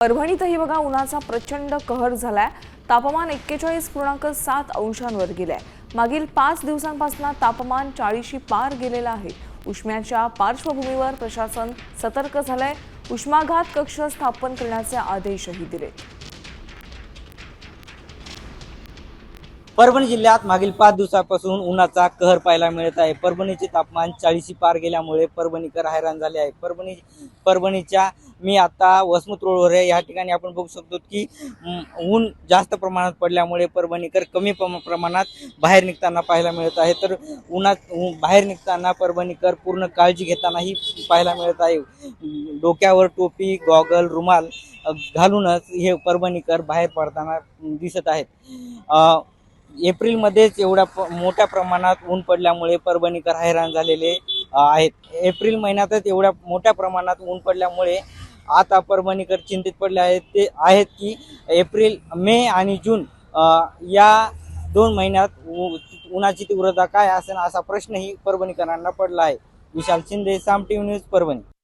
परभणीतही बघा उन्हाचा प्रचंड कहर झालाय। तापमान 41.7 अंशांवर गेलंय। मागील 5 दिवसांपासून तापमान 40शी पार गेलेलं आहे। उष्म्याच्या पार्श्वभूमीवर प्रशासन सतर्क झालंय। उष्माघात कक्ष स्थापन करण्याचे आदेशही दिलेत। परभणी जिल्ह्यात मागील 5 दिवसांपासून उन्हाचा कहर पाहायला मिळत आहे। परभणीचे तापमान 40शी पार गेल्यामुळे परभणीकर हैराण झाले आहे। परभणीच्या मी आता वसमत रोडवर आहे। या ठिकाणी आपण बघू शकतो की ऊन जास्त प्रमाणात पडल्यामुळे परभणीकर कमी प्रमाणात बाहेर निघताना पाहायला मिळत आहे। तर बाहेर निघताना परभणीकर पूर्ण काळजी घेतानाही पाहायला मिळत आहे। डोक्यावर टोपी, गॉगल, रुमाल घालूनच हे परभणीकर बाहेर पडताना दिसत आहेत। एप्रिलमध्येच एवढ्या मोठ्या प्रमाणात ऊन पडल्यामुळे परभणीकर हैराण झालेले आहेत। एप्रिल महिन्यातच एवढ्या मोठ्या प्रमाणात ऊन पडल्यामुळे आता परभणीकर चिंतित पडले आहेत। ते आहेत की एप्रिल, मे आणि जून या 2 महिन्यात उन्हाची तीव्रता काय असेल असा प्रश्नही परभणीकरांना पडला आहे। विशाल शिंदे, साम टीव्ही न्यूज, परभणी।